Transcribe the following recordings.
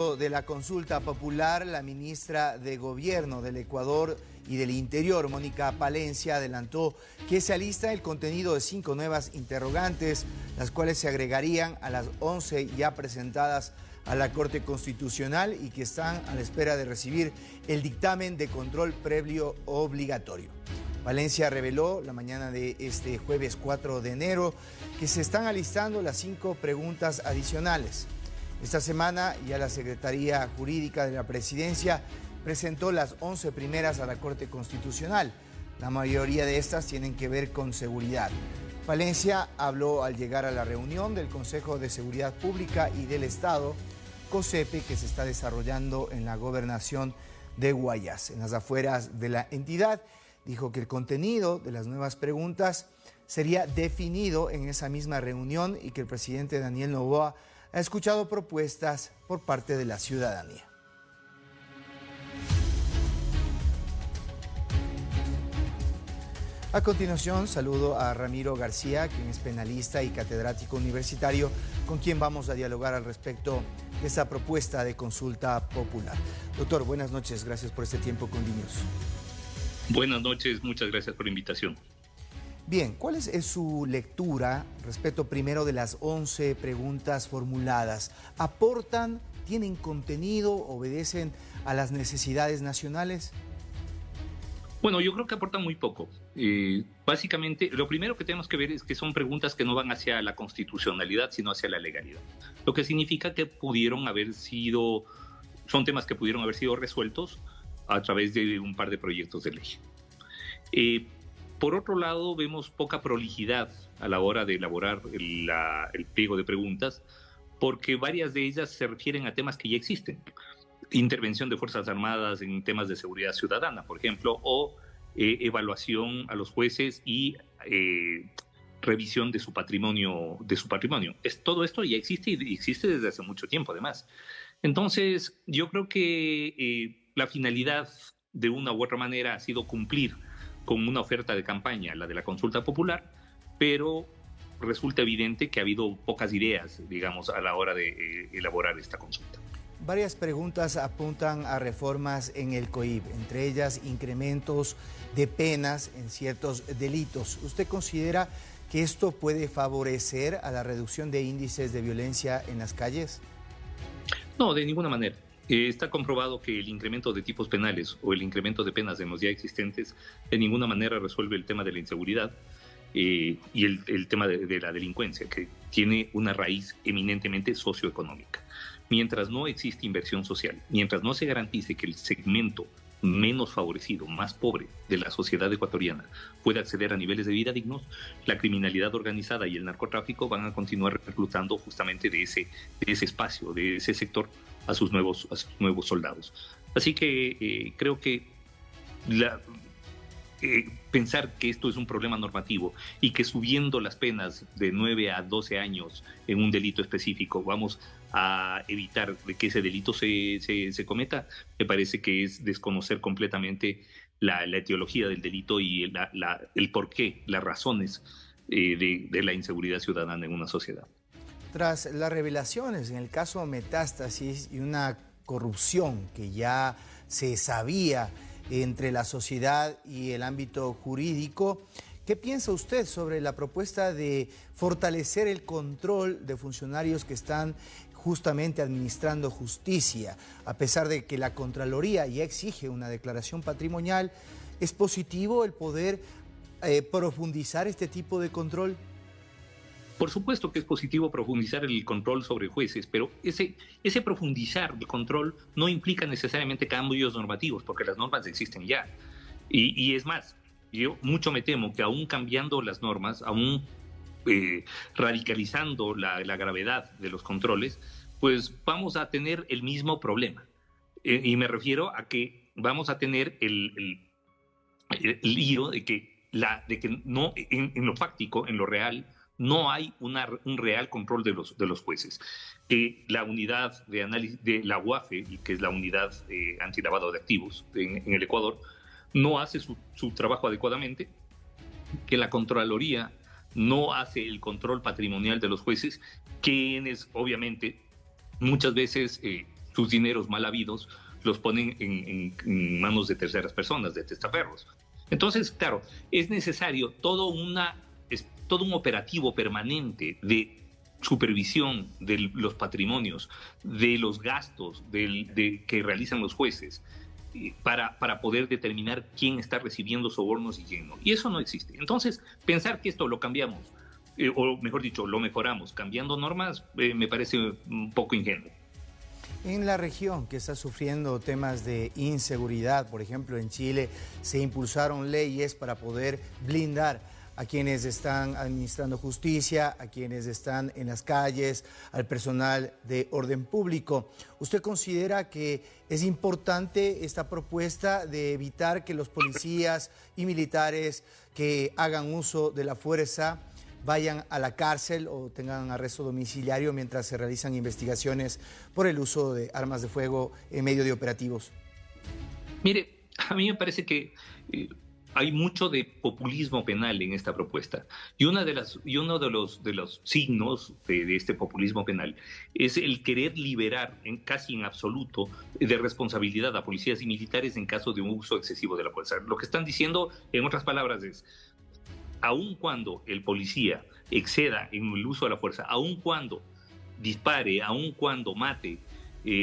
De la consulta popular, la ministra de Gobierno del Ecuador y del Interior, Mónica Palencia, adelantó que se alista el contenido de 5 nuevas interrogantes, las cuales se agregarían a las 11 ya presentadas a la Corte Constitucional y que están a la espera de recibir el dictamen de control previo obligatorio. Palencia reveló la mañana de este jueves 4 de enero que se están alistando las 5 preguntas adicionales. Esta semana ya la Secretaría Jurídica de la Presidencia presentó las 11 primeras a la Corte Constitucional. La mayoría de estas tienen que ver con seguridad. Palencia habló al llegar a la reunión del Consejo de Seguridad Pública y del Estado, COSEPE, que se está desarrollando en la gobernación de Guayas, en las afueras de la entidad. Dijo que el contenido de las nuevas preguntas sería definido en esa misma reunión y que el presidente Daniel Noboa ha escuchado propuestas por parte de la ciudadanía. A continuación, saludo a Ramiro García, quien es penalista y catedrático universitario, con quien vamos a dialogar al respecto de esta propuesta de consulta popular. Doctor, buenas noches, gracias por este tiempo con DiNews. Buenas noches, muchas gracias por la invitación. Bien, ¿cuál es su lectura respecto primero de las 11 preguntas formuladas? ¿Aportan, tienen contenido, obedecen a las necesidades nacionales? Bueno, yo creo que aportan muy poco. Básicamente, lo primero que tenemos que ver es que son preguntas que no van hacia la constitucionalidad, sino hacia la legalidad. Lo que significa que son temas que pudieron haber sido resueltos a través de un par de proyectos de ley. Por otro lado, vemos poca prolijidad a la hora de elaborar el pliego de preguntas, porque varias de ellas se refieren a temas que ya existen. Intervención de Fuerzas Armadas en temas de seguridad ciudadana, por ejemplo, o evaluación a los jueces y revisión de su patrimonio. Todo esto ya existe y existe desde hace mucho tiempo, además. Entonces, yo creo que la finalidad, de una u otra manera, ha sido cumplir con una oferta de campaña, la de la consulta popular, pero resulta evidente que ha habido pocas ideas, digamos, a la hora de elaborar esta consulta. Varias preguntas apuntan a reformas en el COIP, entre ellas incrementos de penas en ciertos delitos. ¿Usted considera que esto puede favorecer a la reducción de índices de violencia en las calles? No, de ninguna manera. Está comprobado que el incremento de tipos penales o el incremento de penas en los ya existentes de ninguna manera resuelve el tema de la inseguridad y el tema de la delincuencia, que tiene una raíz eminentemente socioeconómica. Mientras no existe inversión social, mientras no se garantice que el segmento menos favorecido, más pobre de la sociedad ecuatoriana pueda acceder a niveles de vida dignos, la criminalidad organizada y el narcotráfico van a continuar reclutando justamente de ese espacio, de ese sector, a sus nuevos soldados. Así que creo que pensar que esto es un problema normativo y que subiendo las penas de 9 a 12 años en un delito específico vamos a evitar que ese delito se cometa, me parece que es desconocer completamente la etiología del delito y el porqué, las razones de la inseguridad ciudadana en una sociedad. Tras las revelaciones en el caso Metástasis y una corrupción que ya se sabía entre la sociedad y el ámbito jurídico, ¿qué piensa usted sobre la propuesta de fortalecer el control de funcionarios que están justamente administrando justicia? A pesar de que la Contraloría ya exige una declaración patrimonial, ¿es positivo el poder profundizar este tipo de control? Por supuesto que es positivo profundizar el control sobre jueces, pero ese profundizar el control no implica necesariamente cambios normativos, porque las normas existen ya. Y es más, yo mucho me temo que aún cambiando las normas, aún radicalizando la gravedad de los controles, pues vamos a tener el mismo problema. Y me refiero a que vamos a tener el lío de que no, en lo fáctico, en lo real, no hay un real control de los jueces. La unidad de análisis de la UAFE, que es la unidad antilavado de activos en el Ecuador, no hace su trabajo adecuadamente, que la Contraloría no hace el control patrimonial de los jueces, quienes obviamente muchas veces sus dineros mal habidos los ponen en manos de terceras personas, de testaferros. Entonces, claro, es necesario todo un operativo permanente de supervisión de los patrimonios, de los gastos que realizan los jueces, para poder determinar quién está recibiendo sobornos y quién no. Y eso no existe. Entonces, pensar que esto lo cambiamos, o mejor dicho, lo mejoramos cambiando normas, me parece un poco ingenuo. En la región que está sufriendo temas de inseguridad, por ejemplo en Chile, se impulsaron leyes para poder blindar a quienes están administrando justicia, a quienes están en las calles, al personal de orden público. ¿Usted considera que es importante esta propuesta de evitar que los policías y militares que hagan uso de la fuerza vayan a la cárcel o tengan arresto domiciliario mientras se realizan investigaciones por el uso de armas de fuego en medio de operativos? Mire, a mí me parece que hay mucho de populismo penal en esta propuesta. Y uno de los signos de este populismo penal es el querer liberar casi en absoluto de responsabilidad a policías y militares en caso de un uso excesivo de la fuerza. Lo que están diciendo, en otras palabras, es: aun cuando el policía exceda en el uso de la fuerza, aun cuando dispare, aun cuando mate,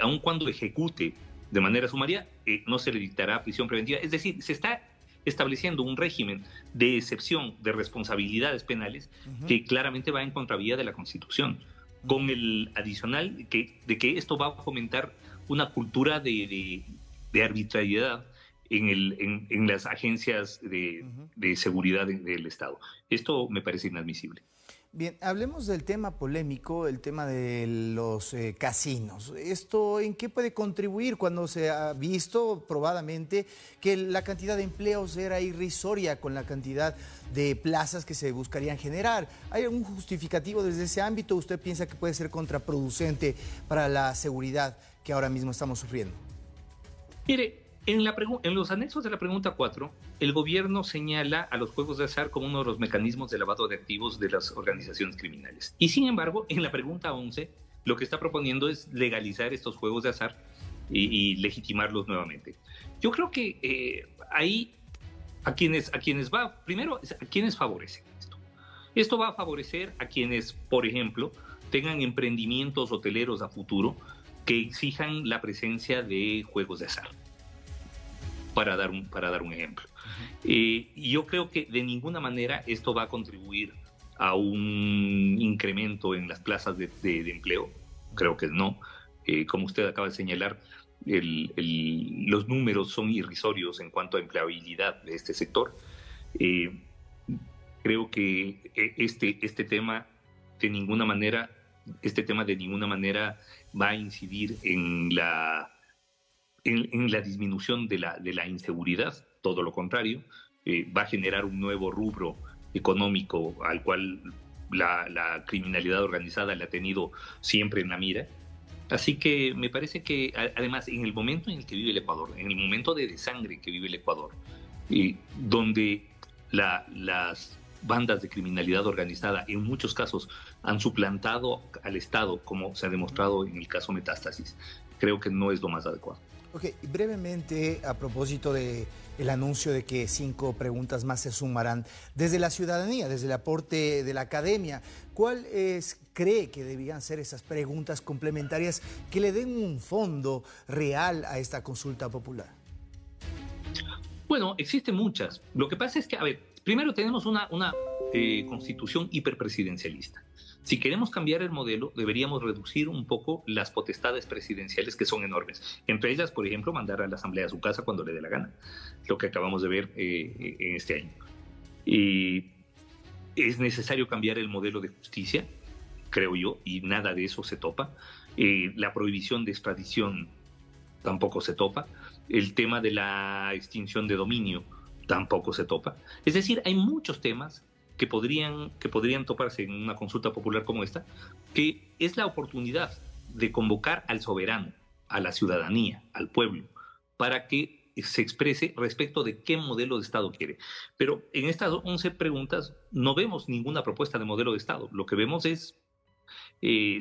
aun cuando ejecute de manera sumaria, no se le dictará prisión preventiva. Es decir, se está estableciendo un régimen de excepción de responsabilidades penales que claramente va en contravía de la Constitución, con el adicional de que esto va a fomentar una cultura de arbitrariedad en las agencias de seguridad del Estado. Esto me parece inadmisible. Bien, hablemos del tema polémico, el tema de los casinos. ¿Esto en qué puede contribuir cuando se ha visto probadamente que la cantidad de empleos era irrisoria con la cantidad de plazas que se buscarían generar? ¿Hay algún justificativo desde ese ámbito? ¿Usted piensa que puede ser contraproducente para la seguridad que ahora mismo estamos sufriendo? Mire, en los anexos de la pregunta 4, el gobierno señala a los juegos de azar como uno de los mecanismos de lavado de activos de las organizaciones criminales. Y sin embargo, en la pregunta 11, lo que está proponiendo es legalizar estos juegos de azar y legitimarlos nuevamente. Yo creo que ahí a quienes favorecen esto. Esto va a favorecer a quienes, por ejemplo, tengan emprendimientos hoteleros a futuro que exijan la presencia de juegos de azar. Para dar un ejemplo. Yo creo que de ninguna manera esto va a contribuir a un incremento en las plazas de empleo. Creo que no. Como usted acaba de señalar, los números son irrisorios en cuanto a empleabilidad de este sector. Creo que este tema de ninguna manera va a incidir en la disminución de la inseguridad. Todo lo contrario, va a generar un nuevo rubro económico al cual la criminalidad organizada la ha tenido siempre en la mira. Así que me parece que, además, en el momento en el que vive el Ecuador, en el momento de desangre que vive el Ecuador, donde las bandas de criminalidad organizada en muchos casos han suplantado al Estado, como se ha demostrado en el caso Metástasis, creo que no es lo más adecuado. Ok, brevemente, a propósito del anuncio de que 5 preguntas más se sumarán, desde la ciudadanía, desde el aporte de la academia, ¿cuáles cree que debían ser esas preguntas complementarias que le den un fondo real a esta consulta popular? Bueno, existen muchas. Lo que pasa es que, a ver, primero tenemos una constitución hiperpresidencialista. Si queremos cambiar el modelo, deberíamos reducir un poco las potestades presidenciales, que son enormes. Entre ellas, por ejemplo, mandar a la Asamblea a su casa cuando le dé la gana, lo que acabamos de ver en este año. Es necesario cambiar el modelo de justicia, creo yo, y nada de eso se topa. La prohibición de extradición tampoco se topa. El tema de la extinción de dominio tampoco se topa. Es decir, hay muchos temas que podrían toparse en una consulta popular como esta, que es la oportunidad de convocar al soberano, a la ciudadanía, al pueblo, para que se exprese respecto de qué modelo de Estado quiere. Pero en estas 11 preguntas no vemos ninguna propuesta de modelo de Estado. Lo que vemos es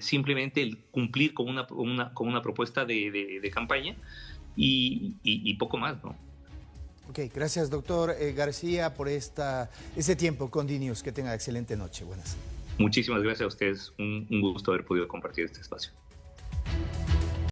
simplemente el cumplir con una propuesta de campaña y poco más, ¿no? Ok, gracias doctor García por este tiempo con DNews. Que tenga excelente noche. Buenas. Muchísimas gracias a ustedes. Un gusto haber podido compartir este espacio.